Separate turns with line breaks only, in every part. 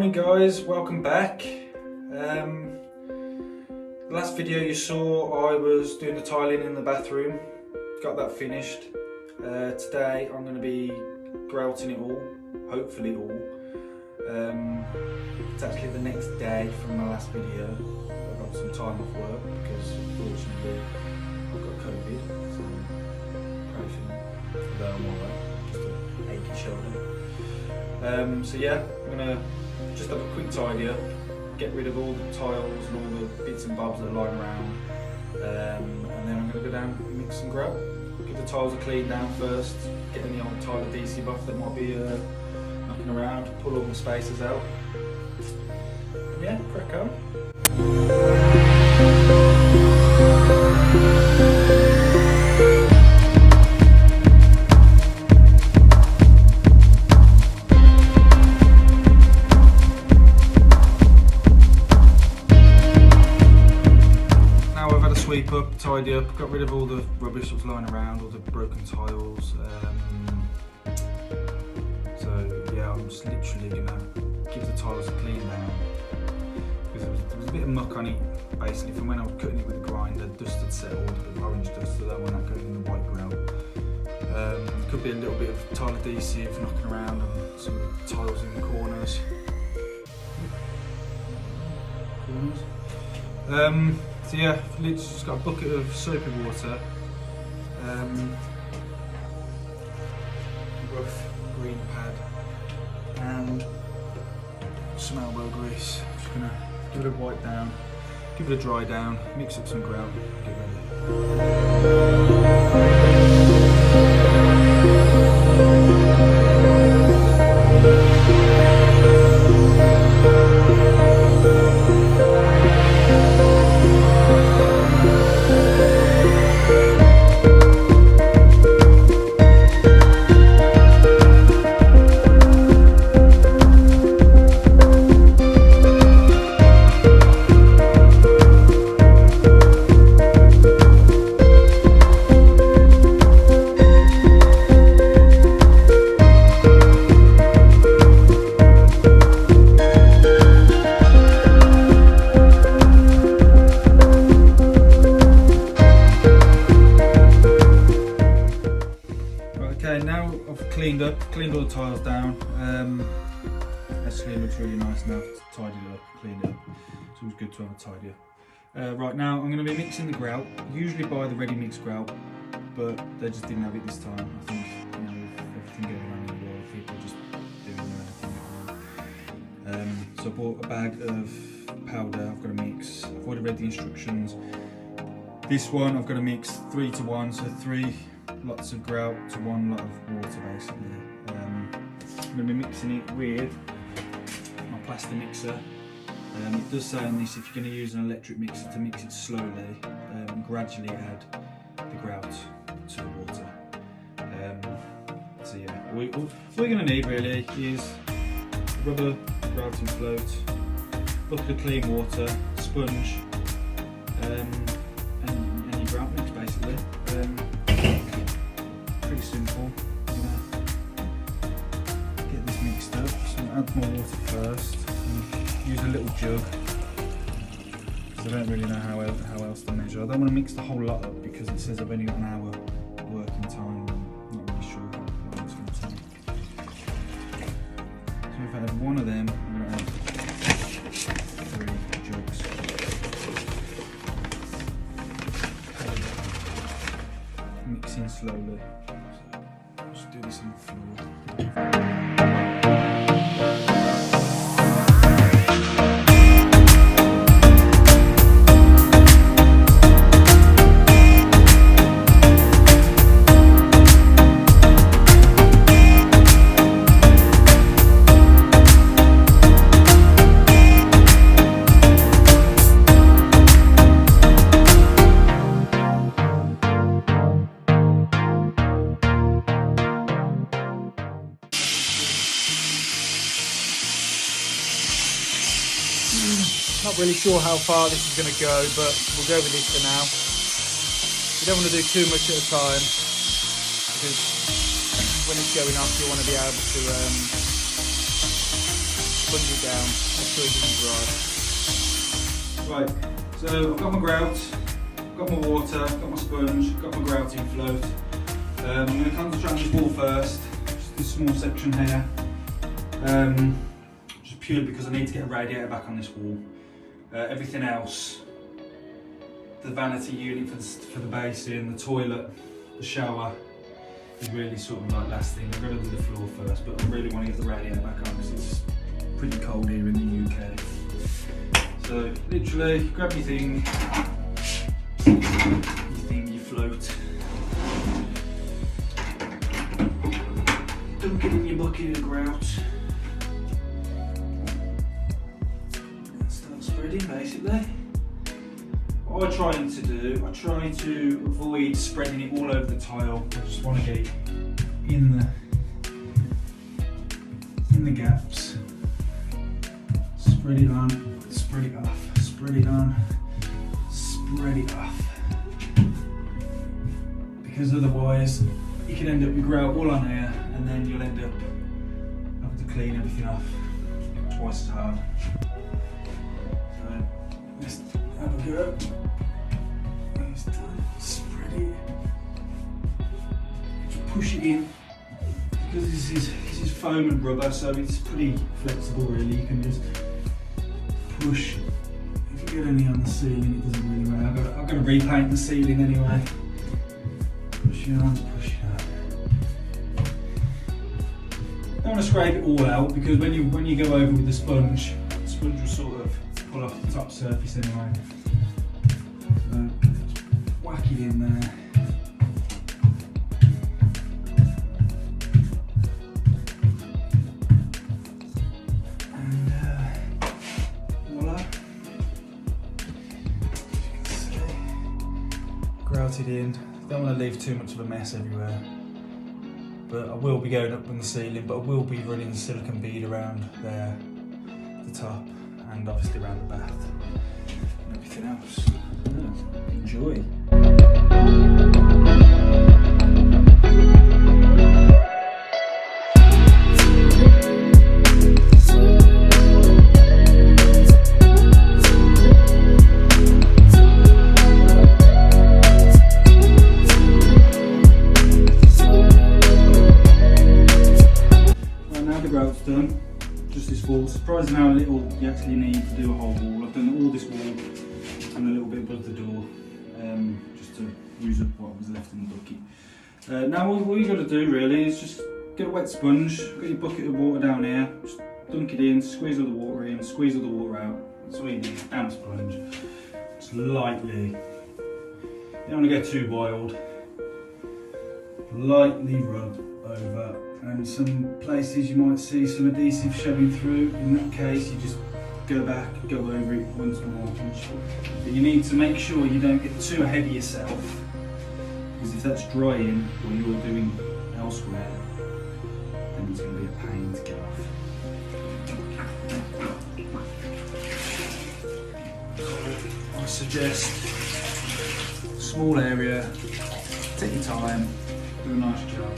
Morning guys, welcome back. The last video you saw I was doing the tiling in the bathroom, got that finished. Today I'm going to be grouting it all, hopefully all. It's actually the next day from my last video. I got some time off work because unfortunately I've got COVID, so pray for me, although I'm alright, just an achy shoulder. So yeah, I'm going to just have a quick tidy up, get rid of all the tiles and all the bits and bobs that are lying around, and then I'm going to go down and mix and grout. Give the tiles a clean down first, get any old tile adhesive off that might be knocking around, pull all the spacers out, and yeah, crack on. Sweep up, tidy up, got rid of all the rubbish that was lying around, all the broken tiles. So yeah, I'm just literally gonna give the tiles a clean down because there was a bit of muck on it basically from when I was cutting it with a grinder. Dust had settled, a bit of orange dust, so that one that goes in the white grout. Could be a little bit of tile adhesive knocking around on some of the tiles in the corners. So yeah, literally just got a bucket of soapy water, rough green pad and some elbow grease. Just gonna give it a wipe down, give it a dry down, mix up some grout, get ready. Now I've cleaned all the tiles down. Actually it looks really nice now, tidied it up, cleaned it up. So it was good to have a tidy up. Right now I'm going to be mixing the grout. Usually buy the ready mix grout, but they just didn't have it this time. I think with everything going on in the world, people are just doing their own thing. So I bought a bag of powder. I've got to mix. I've already read the instructions. This one I've got to mix 3 to 1, so 3 lots of grout to 1 lot of water basically. I'm going to be mixing it with my plaster mixer. It does say on this if you're going to use an electric mixer to mix it slowly, gradually add the grout to the water. So yeah, all you're going to need really is rubber grouting float, bucket of clean water, sponge, and your grout mix basically. Pretty simple. I'm gonna get this mixed up. So I'm gonna add more water first. Use a little jug. Because I don't really know how else to measure. I don't want to mix the whole lot up because it says I've only got an hour working time. I'm not really sure what it's going to take. So if I add one of them, I'm going to add 3 jugs. Mixing slowly. Just do this on the floor. Not really sure how far this is going to go, but we'll go with this for now. You don't want to do too much at a time because when it's going off you want to be able to sponge it down, make sure it doesn't dry. Right, so I've got my grout, got my water, got my sponge, got my grouting float. I'm going to concentrate on this wall first, just this small section here. Just purely because I need to get a radiator back on this wall. Everything else, the vanity unit for the basin, the toilet, the shower, is really sort of like last thing. I'm going to do the floor first, but I really want to get the radiator back on because it's pretty cold here in the UK. So literally grab your thing, your float, dunk it in your bucket of grout, and start spreading basically. What I'm trying to do, I try to avoid spreading it all over the tile. I just want to get it in the gaps. Spread it on, spread it off, spread it on, spread it off. Because otherwise you can end up with grout all on here and then you'll end up having to clean everything off twice as hard. So let's have a go. It's done. Spread it. Just push it in. Because this is foam and rubber, so it's pretty flexible really. You can just push. If you get any on the ceiling, it doesn't really matter. I've got to repaint the ceiling anyway. Push it on, push it out. Don't want to scrape it all out because when you go over with the sponge will sort of pull off the top surface anyway. So whack it in there. Grouted in. Don't want to leave too much of a mess everywhere. But I will be going up on the ceiling, but I will be running silicone bead around there, the top, and obviously around the bath and everything else. Yeah, enjoy. Done, just this wall. Surprising how little you actually need to do a whole wall. I've done all this wall and a little bit above the door, just to use up what was left in the bucket. Now all you got to do really is just get a wet sponge, get your bucket of water down here, just dunk it in, squeeze all the water in, squeeze all the water out. That's all you need, and a sponge. Just lightly, you don't want to go too wild, lightly rub over. And some places you might see some adhesive showing through. In that case, you just go back, go over it once more. But you need to make sure you don't get too ahead of yourself, because if that's drying or you're doing elsewhere, then it's going to be a pain to get off. I suggest small area, take your time, do a nice job.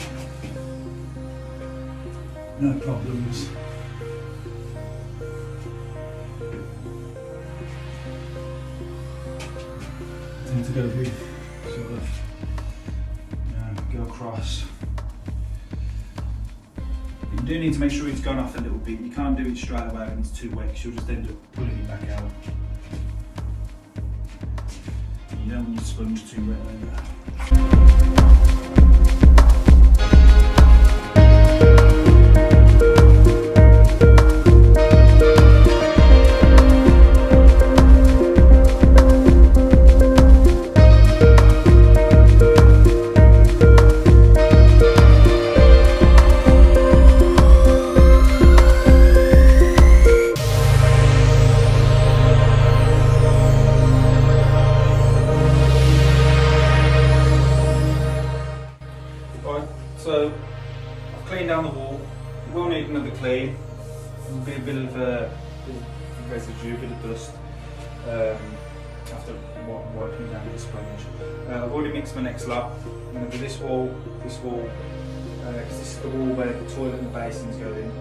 No problems. Tend to go with sort of, go across. But you do need to make sure it's gone off a little bit. You can't do it straight away when it's too wet because you'll just end up pulling it back out. You don't want your sponge too wet either. So I've cleaned down the wall. You will need another clean. There'll be a bit of residue, a bit of dust after wiping down with the sponge. I've already mixed my next lot. I'm going to do this wall, because this is the wall where the toilet and the basins go in.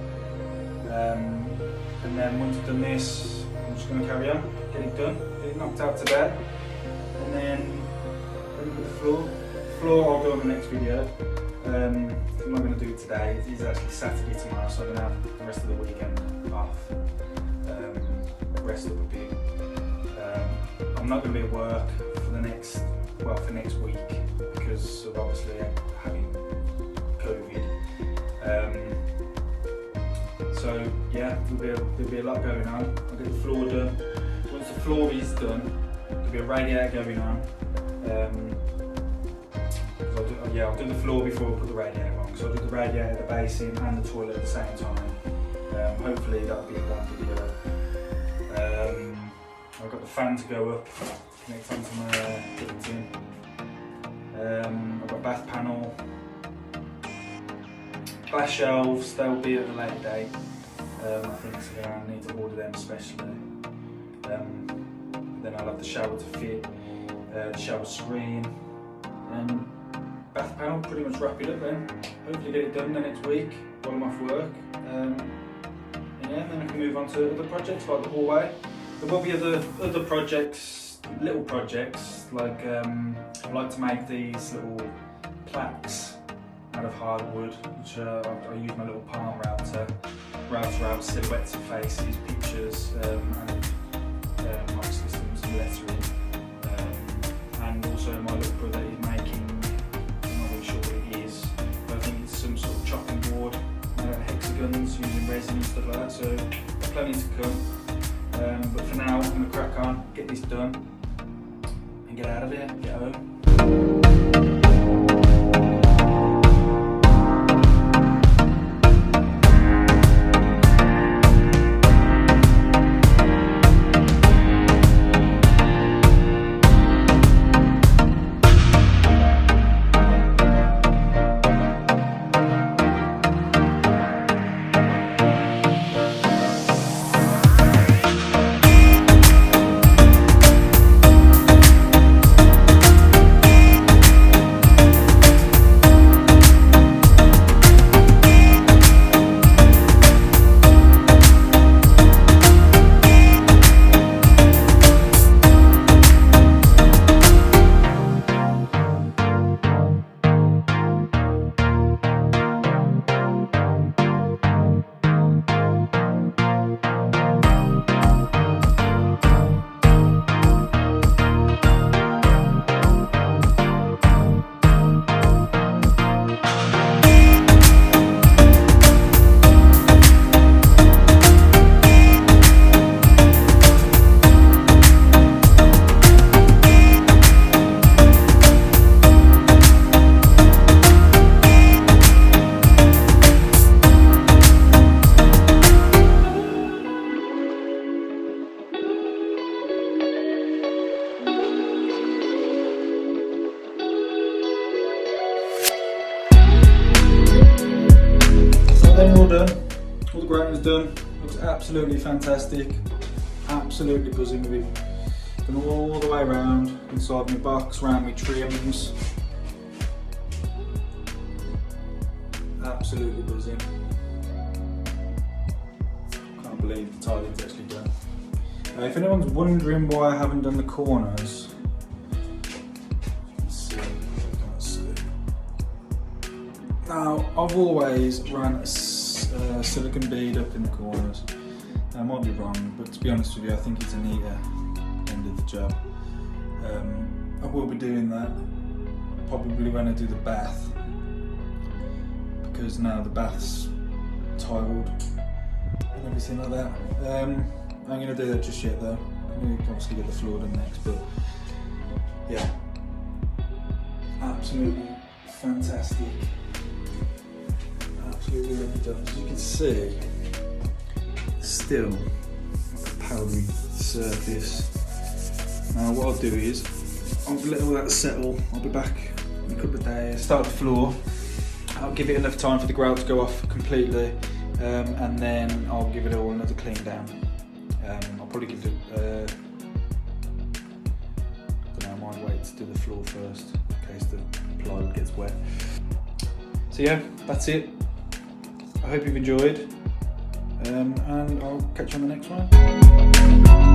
And then once I've done this, I'm just going to carry on, get it done, get it knocked out today, and then with the floor. The floor I'll do on the next video. I'm not going to do it today. It's actually Saturday tomorrow, so I'm going to have the rest of the weekend off. Rest up a bit. I'm not going to be at work for the next, well, for next week because of obviously having COVID. So yeah, there'll be a lot going on. I'll get the floor done. Once the floor is done, there'll be a radiator going on. I'll do the floor before I put the radiator on. So I'll do the radiator, the basin and the toilet at the same time. Hopefully that'll be in one video. I've got the fan to go up, connect onto my Grouting. I've got a bath panel, glass shelves, they'll be at a later date. I think so I need to order them especially. Then I'll have the shower to fit, the shower screen, and bath panel, pretty much wrap it up then. Hopefully get it done the next week while I'm off work. And yeah, then I can move on to other projects like the hallway. There will be other projects, little projects, like I like to make these little plaques out of hardwood, which I use my little palm router out silhouettes of faces, pictures, and obviously some lettering. And also my little brother is making, I'm not really sure what it is, but I think it's some sort of chopping board, hexagons using resin and stuff like that, so plenty to come. But for now, I'm going to crack on, get this done, and get out of here, get home. All done, all the grouting's done, looks absolutely fantastic, absolutely buzzing with it. Done all the way around, inside my box, round my trims, absolutely buzzing. Can't believe the tiling's actually done. If anyone's wondering why I haven't done the corners, let's see. Now, I've always ran a silicone bead up in the corners. I might be wrong, but to be honest with you, I think it's a neater end of the job. I will be doing that probably when I do the bath, because now the bath's tiled and everything like that. I'm going to do that just yet though. I'm going to obviously get the floor done next, but yeah, absolutely fantastic. Absolutely really done. As you can see, still like a powdery surface. Now what I'll do is, I'll let all that settle. I'll be back in a couple of days. Start the floor. I'll give it enough time for the grout to go off completely, and then I'll give it all another clean down. I'll probably give it, I don't know, I might wait to do the floor first in case the plywood gets wet. So yeah, that's it. I hope you've enjoyed. And I'll catch you on the next one.